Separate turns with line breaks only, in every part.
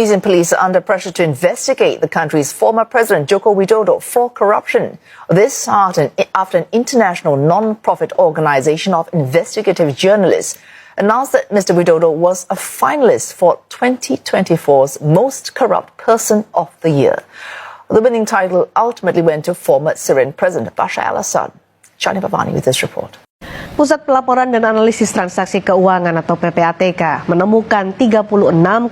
Indonesian police are under pressure to investigate the country's former president Joko Widodo for corruption. This after an international non-profit organization of investigative journalists announced that Mr. Widodo was a finalist for 2024's Most Corrupt Person of the Year. The winning title ultimately went to former Syrian President Bashar al-Assad. Shani Bhavani with this report.
Pusat Pelaporan dan Analisis Transaksi Keuangan atau PPATK menemukan 36,57%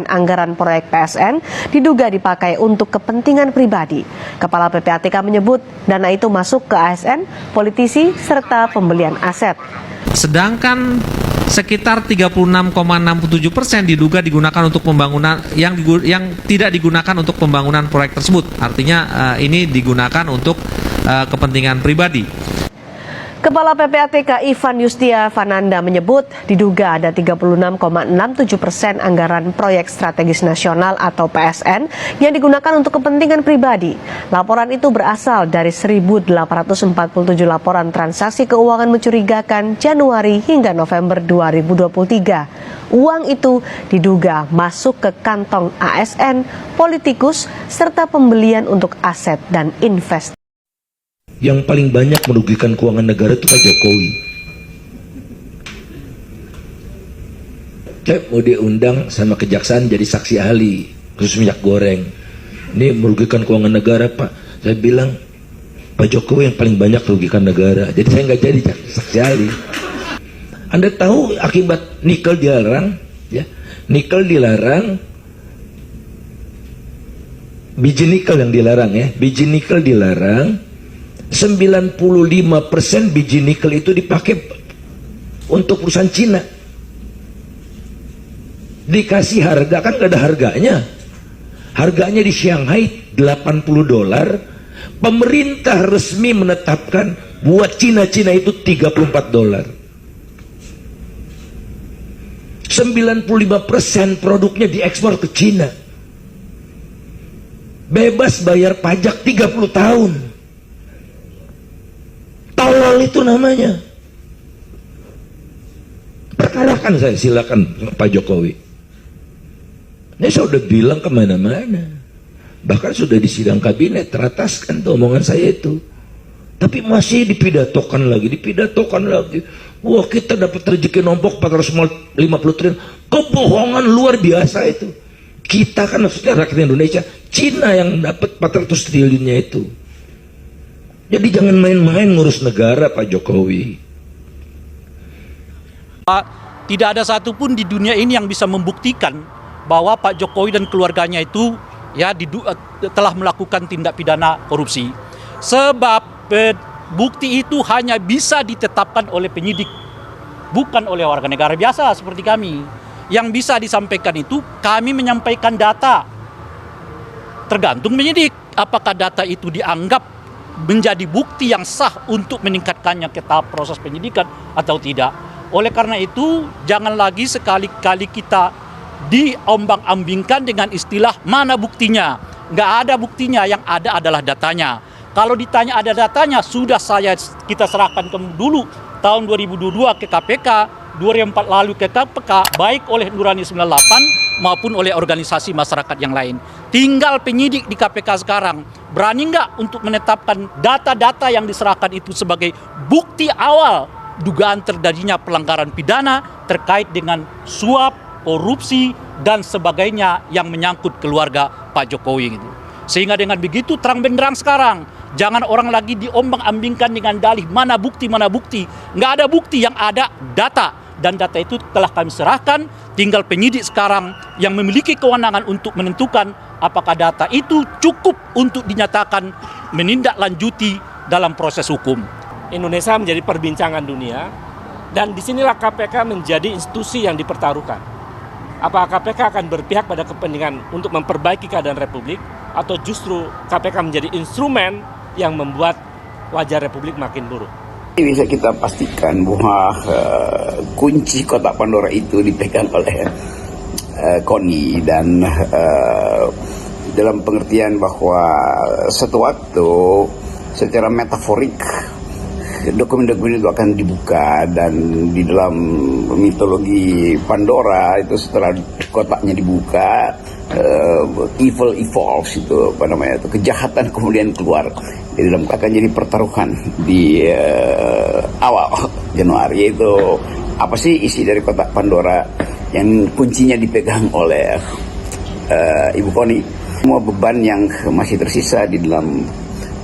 anggaran proyek PSN diduga dipakai untuk kepentingan pribadi. Kepala PPATK menyebut dana itu masuk ke ASN, politisi, serta pembelian aset.
Sedangkan sekitar 36,67% diduga digunakan untuk pembangunan yang tidak digunakan untuk pembangunan proyek tersebut. Artinya ini digunakan untuk kepentingan pribadi.
Kepala PPATK Ivan Yustia Vananda menyebut diduga ada 36,67% anggaran proyek strategis nasional atau PSN yang digunakan untuk kepentingan pribadi. Laporan itu berasal dari 1.847 laporan transaksi keuangan mencurigakan Januari hingga November 2023. Uang itu diduga masuk ke kantong ASN, politikus, serta pembelian untuk aset dan investasi.
Yang paling banyak merugikan keuangan negara itu Pak Jokowi. Saya mau diundang sama kejaksaan jadi saksi ahli khusus minyak goreng. Ini merugikan keuangan negara Pak. Saya bilang Pak Jokowi yang paling banyak merugikan negara. Jadi saya nggak jadi saksi ahli. Anda tahu akibat nikel dilarang, ya? Nikel dilarang, biji nikel yang dilarang ya, biji nikel dilarang. 95% biji nikel itu dipakai untuk perusahaan Cina. Dikasih harga, kan gak ada harganya. Harganya di Shanghai $80. Pemerintah resmi menetapkan buat Cina itu $34. 95% produknya diekspor ke Cina. Bebas bayar pajak 30 tahun. Tolol itu namanya. Perkarakan saya, silakan Pak Jokowi. Ini saya udah bilang kemana-mana. Bahkan sudah di sidang kabinet terataskan tuh omongan saya itu. Tapi masih dipidatokan lagi. Wah, kita dapat rezeki nombok 450 triliun. Kebohongan luar biasa itu. Kita kan maksudnya rakyat Indonesia, Cina yang dapat 400 triliunnya itu. Jadi jangan main-main ngurus negara Pak Jokowi.
Tidak ada satupun di dunia ini yang bisa membuktikan bahwa Pak Jokowi dan keluarganya itu telah melakukan tindak pidana korupsi. Sebab bukti itu hanya bisa ditetapkan oleh penyidik, bukan oleh warga negara biasa seperti kami. Yang bisa disampaikan itu kami menyampaikan data. Tergantung penyidik apakah data itu dianggap menjadi bukti yang sah untuk meningkatkannya ke tahap proses penyidikan atau tidak. Oleh karena itu, jangan lagi sekali-kali kita diombang-ambingkan dengan istilah mana buktinya. Nggak ada buktinya, yang ada adalah datanya. Kalau ditanya ada datanya, sudah kita serahkan dulu tahun 2022 ke KPK, 2004 lalu ke KPK, baik oleh Nurani 98 maupun oleh organisasi masyarakat yang lain. Tinggal penyidik di KPK sekarang berani nggak untuk menetapkan data-data yang diserahkan itu sebagai bukti awal dugaan terjadinya pelanggaran pidana terkait dengan suap, korupsi, dan sebagainya yang menyangkut keluarga Pak Jokowi gitu. Sehingga dengan begitu terang benderang sekarang, jangan orang lagi diombang-ambingkan dengan dalih mana bukti. Nggak ada bukti, yang ada data. Dan data itu telah kami serahkan, tinggal penyidik sekarang yang memiliki kewenangan untuk menentukan apakah data itu cukup untuk dinyatakan menindaklanjuti dalam proses hukum.
Indonesia menjadi perbincangan dunia, dan disinilah KPK menjadi institusi yang dipertaruhkan. Apakah KPK akan berpihak pada kepentingan untuk memperbaiki keadaan Republik, atau justru KPK menjadi instrumen yang membuat wajah Republik makin buruk?
Bisa kita pastikan bahwa kunci kotak Pandora itu dipegang oleh KONI, dan dalam pengertian bahwa suatu waktu secara metaforik dokumen-dokumen itu akan dibuka, dan di dalam mitologi Pandora itu setelah kotaknya dibuka, evil evolves, itu apa namanya, itu kejahatan kemudian keluar. Di dalam akan jadi pertaruhan di awal Januari. Itu apa sih isi dari kotak Pandora yang kuncinya dipegang oleh Ibu Koni. Semua beban yang masih tersisa di dalam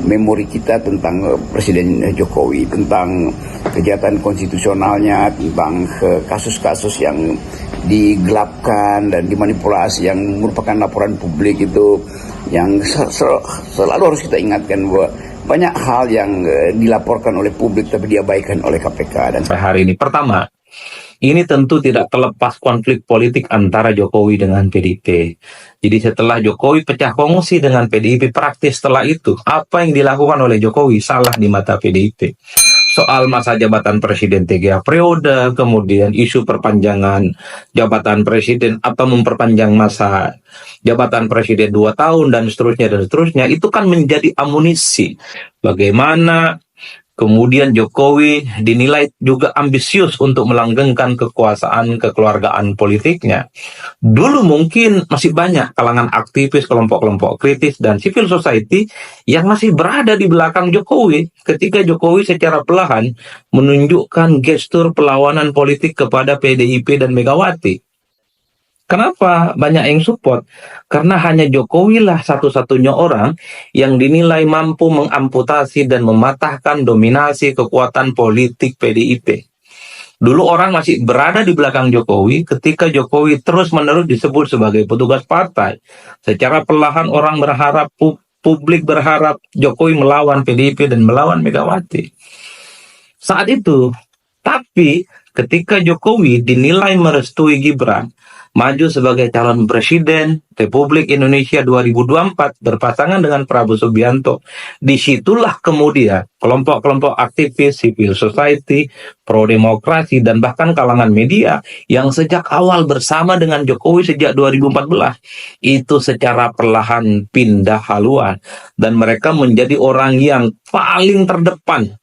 memori kita tentang Presiden Jokowi, tentang kejahatan konstitusionalnya, tentang kasus-kasus yang digelapkan dan dimanipulasi yang merupakan laporan publik, itu yang selalu harus kita ingatkan bahwa banyak hal yang dilaporkan oleh publik tapi diabaikan oleh KPK. Dan
sampai hari ini, pertama, ini tentu tidak terlepas konflik politik antara Jokowi dengan PDIP. Jadi setelah Jokowi pecah kongsi dengan PDIP, praktis setelah itu, apa yang dilakukan oleh Jokowi salah di mata PDIP. Soal masa jabatan Presiden 3 periode, kemudian isu perpanjangan jabatan Presiden atau memperpanjang masa jabatan Presiden 2 tahun, dan seterusnya, itu kan menjadi amunisi. Bagaimana kemudian Jokowi dinilai juga ambisius untuk melanggengkan kekuasaan kekeluargaan politiknya. Dulu mungkin masih banyak kalangan aktivis, kelompok-kelompok kritis, dan civil society yang masih berada di belakang Jokowi ketika Jokowi secara perlahan menunjukkan gestur perlawanan politik kepada PDIP dan Megawati. Kenapa banyak yang support? Karena hanya Jokowi lah satu-satunya orang yang dinilai mampu mengamputasi dan mematahkan dominasi kekuatan politik PDIP. Dulu orang masih berada di belakang Jokowi ketika Jokowi terus-menerus disebut sebagai petugas partai. Secara perlahan orang berharap, publik berharap Jokowi melawan PDIP dan melawan Megawati. Saat itu, tapi ketika Jokowi dinilai merestui Gibran maju sebagai calon presiden Republik Indonesia 2024 berpasangan dengan Prabowo Subianto, disitulah kemudian kelompok-kelompok aktivis, civil society, pro-demokrasi, dan bahkan kalangan media yang sejak awal bersama dengan Jokowi sejak 2014, itu secara perlahan pindah haluan, dan mereka menjadi orang yang paling terdepan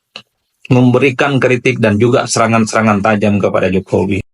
memberikan kritik dan juga serangan-serangan tajam kepada Jokowi.